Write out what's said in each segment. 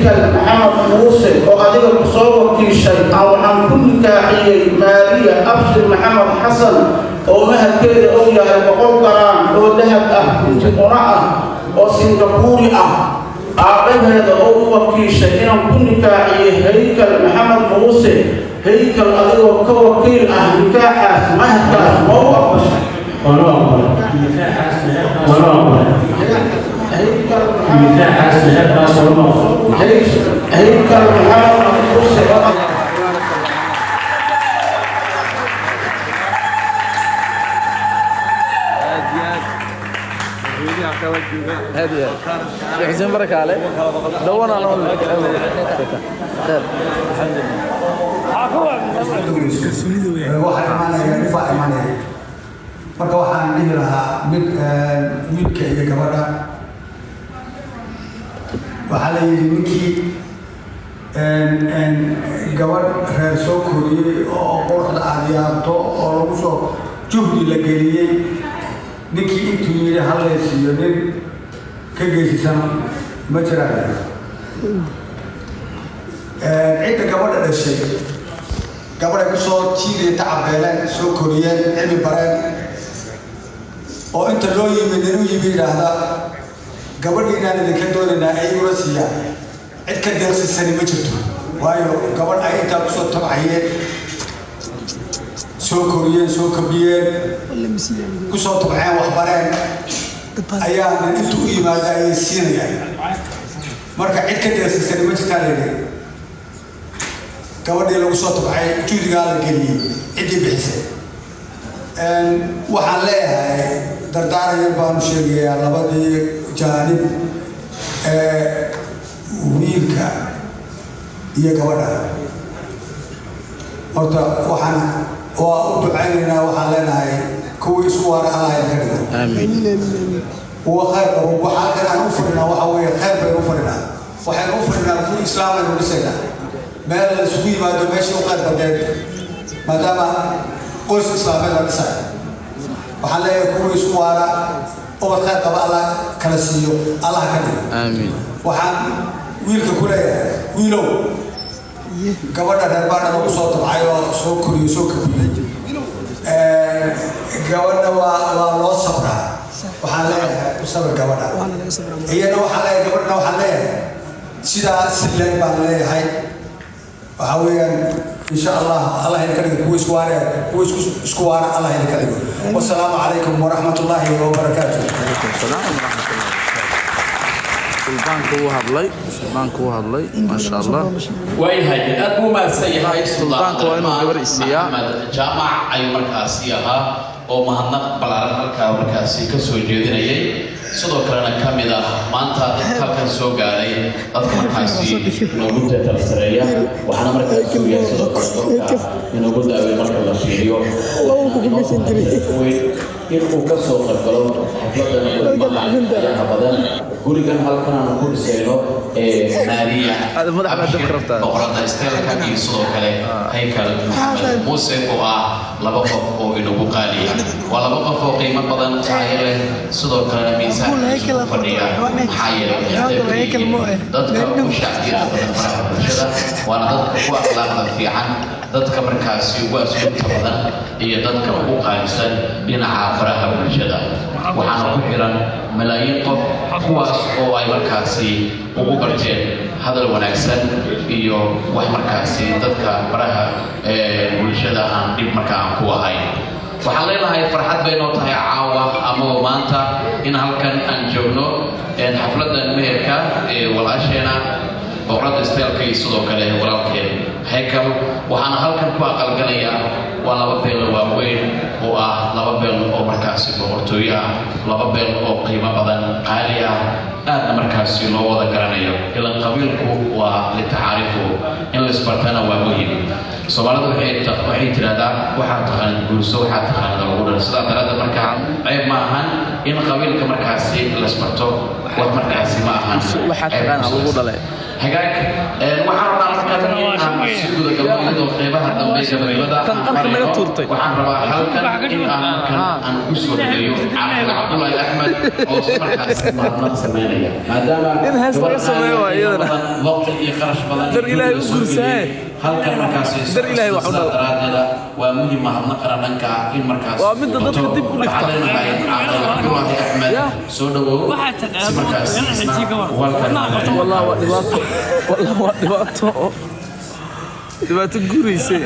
هيكل محمد موسى وأديك الصوت في شيء أو عن كل كاحية مالية أبشر محمد حسن ومهد كيد أولياء وقل قران ودهب كنت قراءة وسنغافوري أعقبها دعوة في شيء أو كل كاحية هيكل محمد موسى هيكل أديك كوكيل نكاح مهد موقف هذه حسين بركة عليه دورنا على marka waxaan dhihi lahaa midka iyo gabadha waxaa la yidhi ninkii gabadh reer soo koriyey oo quruxda aad yaabto oo lagu soo juhdi la geliyey ninkii intuu yidhi hallaysiiyo nin ka geysisan ma jiraan cidda gabadha dhashay gabadhay ku soo jiidaya tacabeeleen soo koriyeen cilmi bareen oo inta loo yimid inuu yimi yidhaahda gabadhiinaan idinka doonaynaa ayaguna siiyaan cid ka deeqsisani ma jirto waayo gabadh ay intaa kusoo tabcayeen soo koriyeen soo kabiyeen kusoo tabceen waxbareen ayaa nin intu u yimaada ayay siinayaan marka cid ka deeqsisani ma jirtaa leeyahay gabadhii lagu soo tabcay juudigaa la geliyey ciddii bixisay waxaan leeyahay dardaaraya baanu sheegayaa labadii jaanib wiilka iyo gabadha horta waxaan waa u ducaynaynaa waxaan leenahay kuwii isku waara allaha ka dhigo kuwa khayr qabo waxaa kan aan u fadhinaa waxa weeye khayr baynu u fadhinaa waxaynu u fadhinaa kuwa islaam aynu dhisaynaa meel la isugu yimaado meeshii u khayr badeed maadaama qoys islaameed la dhisayo waxaan leeyahay kuwa isku waara ubad khayr qaba allah kala siiyo allah ka dhigo amiin waxaan wiilka ku leeyahay wiilow gabadha reer baana lagu soo tabcay oo soo koriyo soo kabiyey gabadha waa loo sabraa waxaan leeyahay ku sabir gabadha iyana waxaan leeyahay gabadhna waxaan leeyahay sidaa sileen baan leeyahay waxa weeyaan إن شاء الله الله يكرمك كويس وارع كويس سكوارع الله يكرمك والسلام عليكم ورحمة الله وبركاته. عليكم السلام ورحمة الله. البنك هو هذلي البنك هو هذلي ما شاء الله. وياي أبو ما سيها البنك هو إنه قبل السياح. جامع أي مركز سياحة أو مهنة بلارن مركز كسوي جديدة sidoo kalena kamida maanta halkan soo gaaray dadka markaasi noogu tatarsareeya waxaana markaas soo yahay sidoo kale inuu daawo marka la fiiriyo inuu ka soo qaybgalo xafladda badan gurigan halkan aan ku dhisayno naadiya boqorada isteelka iyo sidoo kale haykal maxamed muuse oo ah laba qof oo inagu qaaliya waa laba qof oo qiimo badan tahay leh sidoo kale miisaan fadhiya maxaa yeelay dadka ku shacbiga badan faraha bulshada waana dadka ku akhlaaqda fiican dadka markaasi ugu asluubta badan iyo dadka ugu qaalisan dhinaca faraha bulshada waxaana ku xiran malaayiin qof kuwaas oo ay markaasi ugu barteen hadal wanaagsan iyo wax markaasi dadka faraha bulshada aan dhib markaa aan ku ahayn waxaan leenahay farxad bay noo tahay caawa ama maanta in halkan aan joogno xafladan meherka walaasheena boqorada isteelka iyo sidoo kale walaalkeen haykal waxaana halkan ku aqalgalayaa waa laba beel waaweyn oo ah laba beel oo markaasi boqortooyo ah laba beel oo qiimo badan qaali ah aadna markaasi loo wada garanayo ilan qabiilku waa litacaarifu in la isbartana waa muhiim Soomaalida waxay tiraahdaa waxaa taqaan guurso waxaa taqaan lagu dhalo sidaa daraaddeed markaa ceeb ma ahan in qabiilka markaasi la isbarto wax markaasi ma ahan waxaa taqaan lagu dhalay hagaag waxaan rabaa markaan in si guud ah galmudug qeybaha dambe gabadhada waxaan rabaa halkan in aan ku soo dhaweeyo Cabdullaahi Axmed oo markaas maadna sameynaya maadaama in hees laga sameeyo iyadana waqti iyo qarash badan dar Ilaahay u guursaday halkan markaas dar Ilaahay wax u dharaadada waa muhiim mahadna qaranka in markaas waa mid dadka dib u dhigta Cabdullaahi Axmed soo dhawow si markaas والله دباتو غوريسه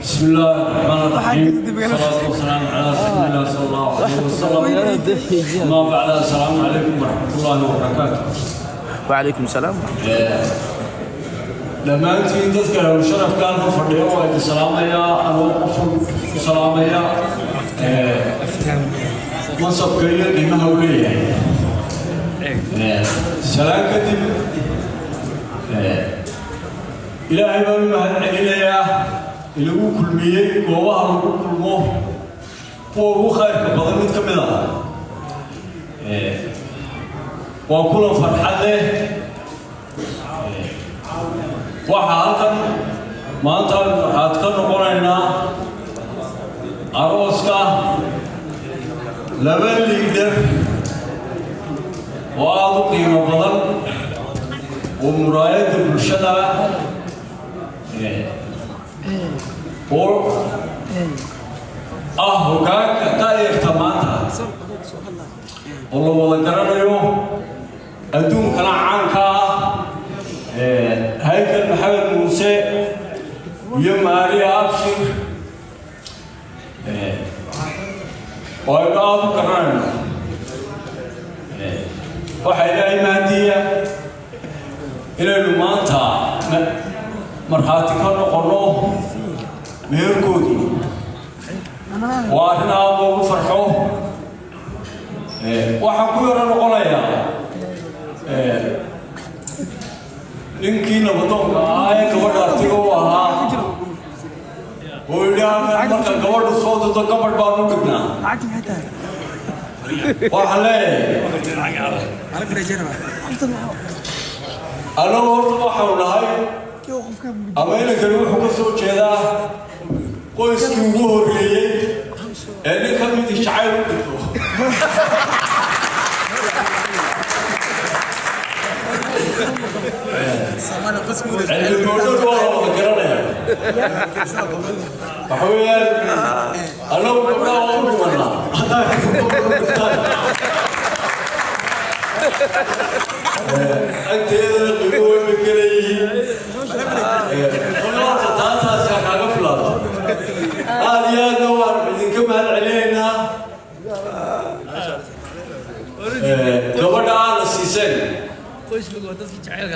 بسم الله الرحمن الرحيم والصلاه والسلام على رسول الله صلى الله عليه وسلم ما بعد السلام عليكم ورحمه الله وبركاته وعليكم السلام لما انت تذكر الشرف كان فرديو وعليكم السلام يا ابو السلام يا منصب كريم قيمه وليه سلام كتب إلهي بابي مهد علينا إلهو كل مية قواه لغو كل موه هو خير كبضل متكملة وكل فرحة له وحالكم ما أنت هاتكن قرينا أروسكا لبن ليدر وأعطوا قيمة بضل ومراية البرشدة وكان كتاير تماتا والله والله قرروا أدوم كان عنك هيكل محمد موسى ويوم ماري أبشر ويقعدوا قررنا وحيدا إيمانية إلى المانتا مرحاتي كانوا قلوه ميركودي وأنا أبو فرحوه وحكوا يرى قليا لنكينا بطوك آية كبر أرتقوها ويدعى من مركا كبر الصوت تكبر بانو كبنا وحلي أنا أقول وحول هاي أمين كانوا حكسوا كذا قوس كيوه ريلي اللي كان يتشعل اللي يقولون والله ذكرنا أحوال أنا أقول والله أنت يقول بكريه والله تاسع شاكا غفلة هذه يا نوار بدكم علينا gabadha la siisay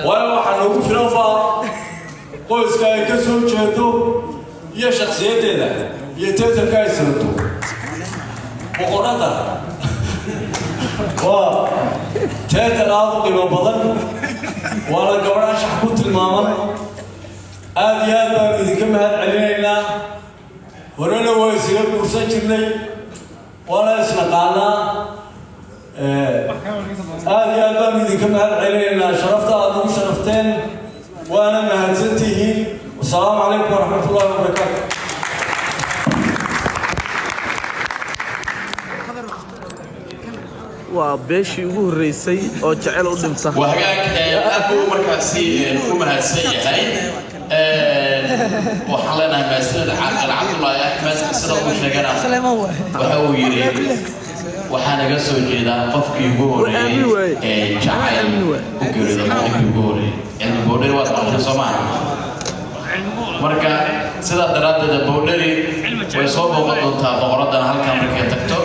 waa waxa lagu filanfaa qoyska ay ka soo jeedo iyo shakhsiyadeeda iyo teetanka ay sirto boqorada waa teetan aad u qiimo badan waa la gabadha shax ku tilmaaman aad iyo aad baan idinka mahad celinaynaa horena waa isaga guursan jirnay waa la isnaqaanaa aad iyo aad baan idinka mahad celinaynaa sharafta aad ugu sharafteen waana mahadsantihiin wasalaamu calaykum waraxmat ullahi wabarakaatu waa beeshii ugu horeysay oo jecel u dhinta وهاك أبو مركزي ومهاتسي هاي وحلنا مسألة عبد الله أحمد سلام وشجرة وهو يريد وحنا قصوا جدا قفك يقولي جعل يقولي ضمانك يقولي يعني بودري وضع سمان مركا سيدا درادة بودري ويصوبوا قطوطا بغردنا هل كان مركا تكتو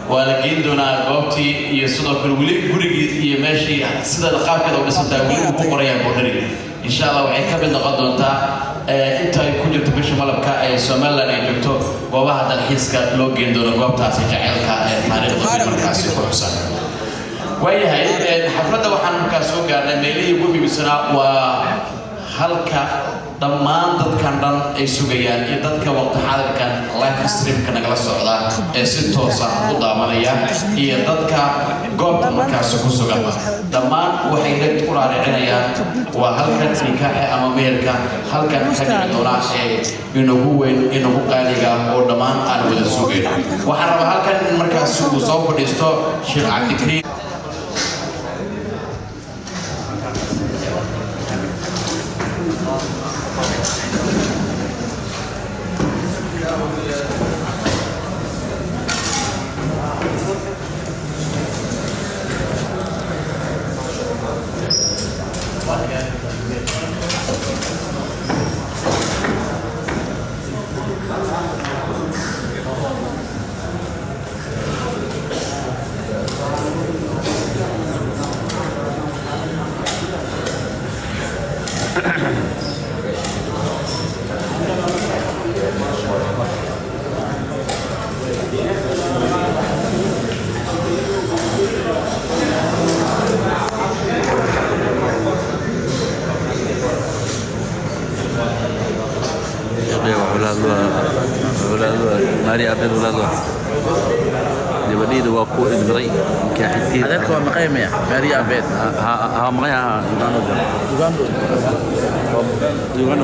ولكن دونا قوتي يسودا كل ولي غريغي يمشي سيدا القاب كده وبسنتا ولي بقريا بودري ان شاء الله waxay ka mid noqon doontaa inta ay ku jirto bisha malabka ee Soomaaliland ay joogto goobaha dalxiiska loo geyn doono goobtaasi jaceelka ee taariikhda markaasi ku xusan waayahay xafladda waxaan markaas soo gaarnay meelihii ugu muhiimsanaa waa halka dhammaan dadkan dhan ay sugayaan iyo dadka waqti xaadirkan live streamka nagala socda ee si toos ah u daawanaya iyo dadka goobta markaas ku sugan dhammaan waxay la ku raaricinayaan waa halkan nikaaxa ama meherka halkan ka dhici doona ee inagu weyn inagu qaaliga oo dhammaan aan wada sugayno waxaan rabaa halkan in markaas uu soo fadhiisto Sheekh Cabdikariim ماري أبيض ولا ضوء دي وقوع إدبري كحكي هذاك هو مقيم يا ماري أبيض ها مقيا يوغانو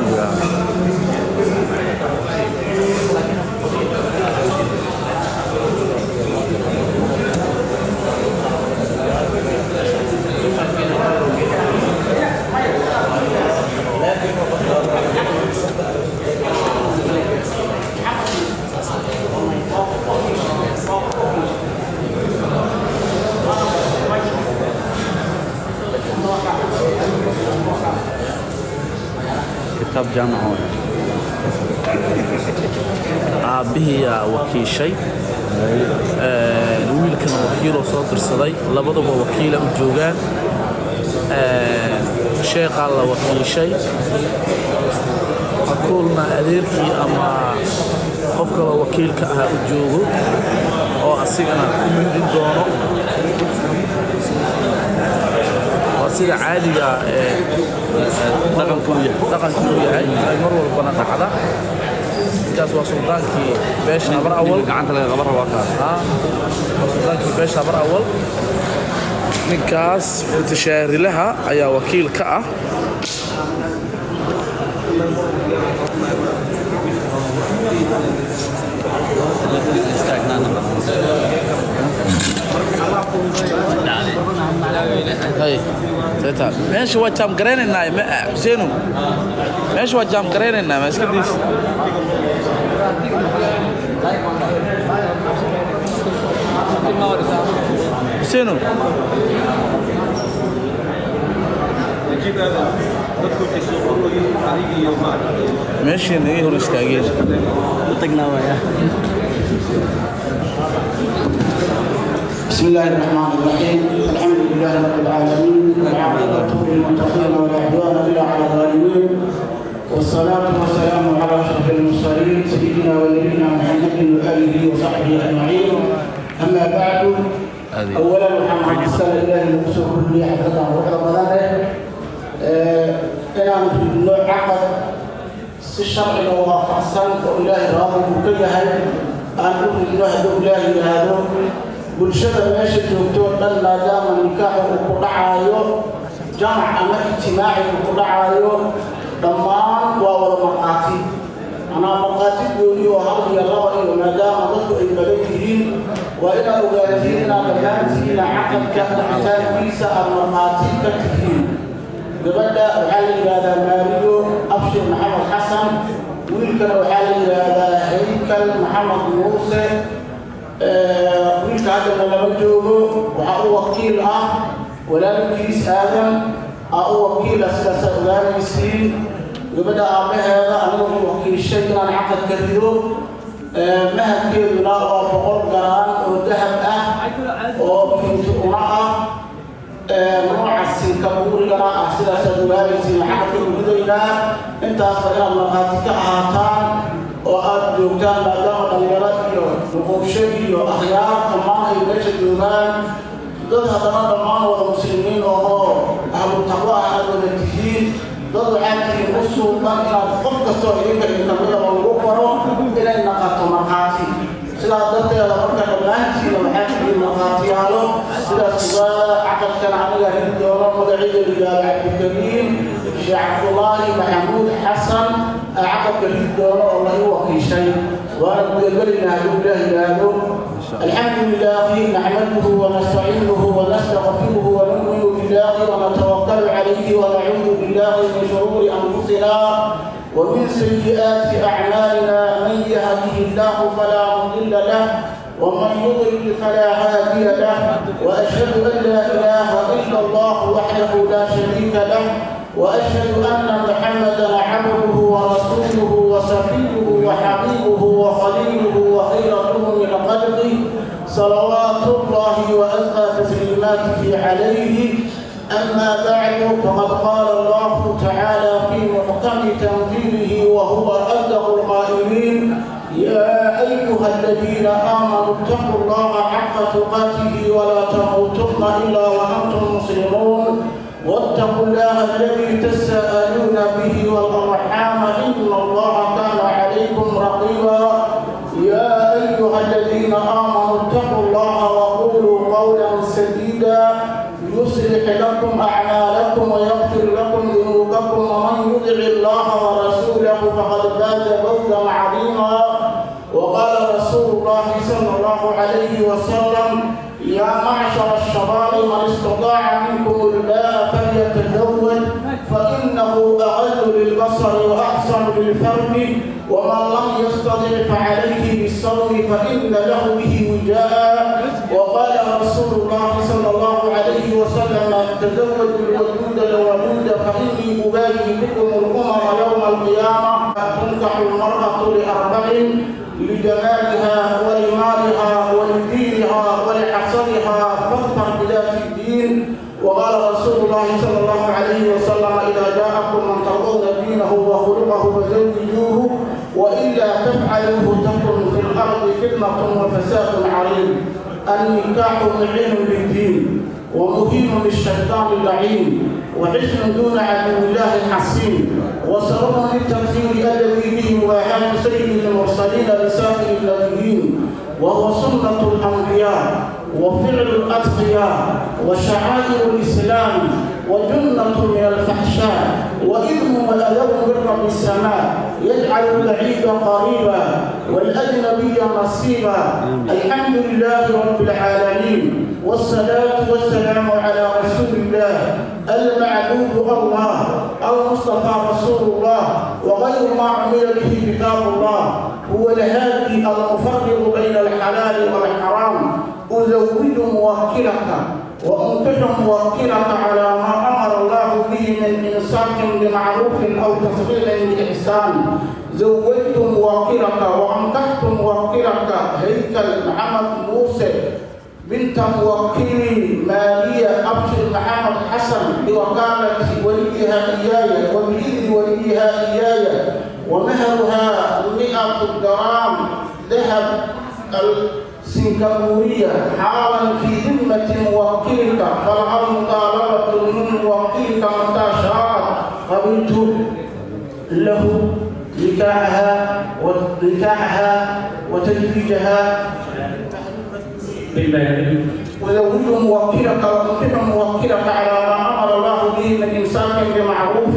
كتاب جامع هون أبيه وكيل شيء الويل كان وكيل وصادر صدي لبضوا وكيل الجوجان شيخ الله وكيل شيء أقولنا أديركي أما قفك وكيل كأها الجوجو أو أصيغنا من الدونو sida caadiga dhaqanku yahay mar walbana dhacda intaas waa sultaankii beesha habar awal gacanta laga qaban rabaa kaas sultaankii beesha habar awal ninkaas futishaarilaha ayaa wakiil ka ah هاي تتا ماشي وجام قريننا حسينو ماشي وجام قريننا ما اسكديس حسينو ماشي نيجي هو استاجير تقنا وياه بسم الله الرحمن الرحيم الحمد لله رب العالمين والعاقبة للمتقين ولا عدوان إلا على الظالمين والصلاة والسلام على أشرف المرسلين سيدنا ونبينا محمد وآله وصحبه أجمعين أما بعد أولا محمد صلى الله عليه وسلم كل حفظه وحفظه إلى نوع عقد الشرع وفحصان وإله راضي وكيها أن نؤمن الله هذا bulshada meesha joogto dhan maadaama nikaaxu uu ku dhacayo jamac ama ijtimaaci uu ku dhacayo dhammaan waa wada markhaati anaa markhaati gooni oo hal iyo laba iyo maadaama dadku ay badan yihiin waa inaad ogaatiin inaad dhammaantiina caqadka dhacitaankiisa aad markhaati ka tihiin gabadha waxaa la yidhaahdaa maariyo abshir maxamed xasan wiilkana waxaa la yidhaahdaa haykal maxamed muuse wiilka hadda lama joogo waxaa u wakiil ah walaalkiis aadan u wakiila sidaas ogaanaysiin gabadha aabaheeda anigu wakiishay inaan caqad ka rido mahadkeeduna waa 100 garaan oo dahab ah oo finti una ah nooca sinkabuurigana ah sidaas ogaanaysiin caqadka gudaynaa intaasba inaad markhaati ka ahaataan oo aad joogtaan maadaama dhalinyaro iyo nuquubsho iyo akhyaar dhammaan ay meesha joogaan dad haddana dhammaan wada muslimiin oo ahlu taqwa ah aad wada tihiin ضد عادي وصول ما قفك الصهيب اللي كمل والغفر إلى النقاط مقاتي سلا ضد يا ربك البلانتي ومحاكي المقاتي هالو سلا سلا عقد كان عليها الدورة مدعي لله عبد الكريم الشيخ عبد الله محمود حسن عقد الدورة والله هو شيء وأنا بقول لنا الحمد لله نحمده ونستعينه ونستغفره ونؤمن بالله ونتوكل عليه ونعوذ بالله من شرور أنفسنا ومن سيئات أعمالنا من يهده الله فلا مضل له ومن يضلل فلا هادي له وأشهد أن لا إله إلا الله وحده لا شريك له وأشهد أن محمدًا عبده ورسوله وصفيه وحبيبه وخليله وخيرته من خلقه صلوات الله وأزكى تسليماته عليه أما بعد فقد قال الله تعالى في محكم تنزيله وهو أصدق القائلين يا أيها الذين آمنوا اتقوا الله حق تقاته ولا تموتن إلا وأنتم مسلمون واتقوا الله الذي تساءلون به والأرحام إن الله كان عليكم رقيبا يا أيها الذين آمنوا اتقوا الله وقولوا قولا سديدا يصلح لكم أعمالكم ويغفر لكم ذنوبكم ومن يطع الله ورسوله فقد فاز فوزا عظيما وقال رسول الله صلى الله عليه وسلم يا معشر الشباب من استطاع منكم الباء فليتزوج فإنه أغض للبصر وأحسن للفرج ومن لم يستطع فعليه بالصوم فإن له به وجاء وقال رسول الله صلى الله عليه وسلم تزوجوا الودود الودود فإني أباهي بكم الأمم يوم القيامة تنكح المرأة لأربع لجمالها ولمالها ولدينها ولحسبها فاظفر بذات الدين وقال رسول الله صلى الله عليه وسلم إذا جاءكم من ترضون دينه وخلقه فزوجوه وإلا تفعلوه تكن في الأرض فتنة وفساد عريض النكاح معين للدين ومهين للشيطان اللعين وحسن دون عدو الله الحسين وسبب للتكفير الذي به مباحات سيد المرسلين لسائر النبيين وهو سنة الأنبياء وفعل الأتقياء وشعائر الإسلام وجنة من الفحشاء وإذن والأدب من رب السماء يجعل البعيد قريبا والأجنبي نصيبا الحمد لله رب العالمين والصلاة والسلام على رسول الله المعبود الله المصطفى رسول الله وغير ما عمل به كتاب الله هو الهادي المفرق بين الحلال والحرام أزوج موكلك وأنكح موكلك على ما أمر الله به من إمساك بمعروف أو تسريح بإحسان زوجت موكلك وأنكحت موكلك هيكل محمد موسى بنت موكلي مالية أبشر محمد حسن بوكالة وليها إياي وبإذن وليها إياي ومهرها 100 جرام ذهب السنغافورية حالا في ذمة موكلك فلها مطالبة من موكلك متى شاء قبلت له نكاحها وتزويجها وزوج موكلك وأنكح موكلك على ما أمر الله به من إمساك بمعروف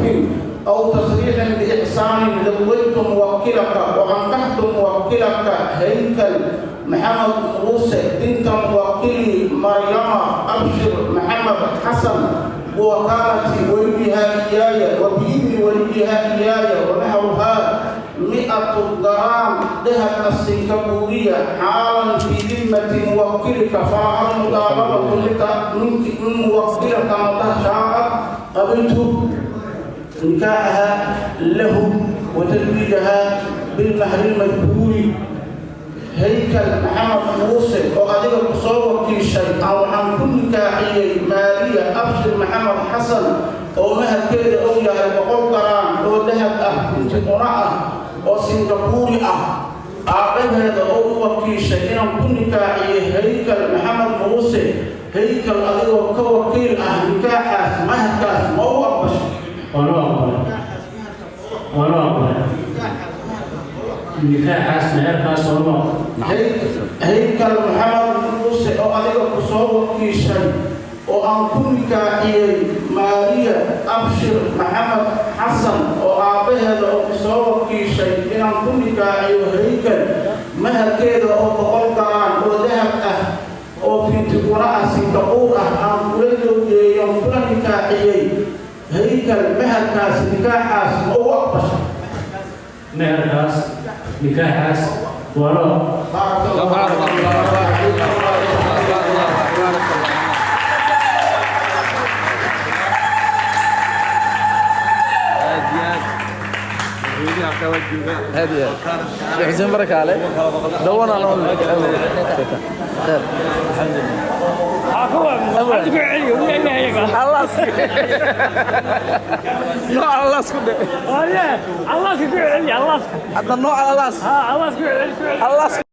أو تصريح بإحسان زوجت موكلك وأنكحت موكلك هيكل محمد موسى بنت موكلي مريم أبشر محمد حسن بوكالة وليها إياي وبإذن وليها إياي ومهرها 100 جرام ذهب السنغافورية حالا في ذمة موكلك فعل مطالبة من موكلك متى شاء قبلت نكاحها له وتزويجها بالمهر المذكور هيكل محمد موسى وقدر تصور كل شيء أو عن كل كاحية مالية أبشر محمد حسن أو مهر كيد أو يا بقول قران أو ذهب كنت قراءة أو سنغافوري أعقب هذا أو وكل شيء عن كل كاحية هيكل محمد موسى هيكل أدير وكوكيل نكاح مهر كاس ما هو أبشر nikaaxaas meherkaas oo هيكل محمد موسى أو عليك كسور كيشاي أو أنكم كاحية ماريا أبشر محمد حسن أو أبيها أو كسور كيشاي إن أنكم كاحية هيكل مهر كذا أو بقول كران أو ذهب أو في تقرأ سيتقول أن كل يوم كل كاحية هيكل مهر كاس نكاحاس أو أقبش meherkaas nikaaxaas waro بارك هادي شيخ حسين بركة عليه دوّنا على الله خير الحمد لله الله نوع الله سكده الله سكده الله هذا النوع الله الله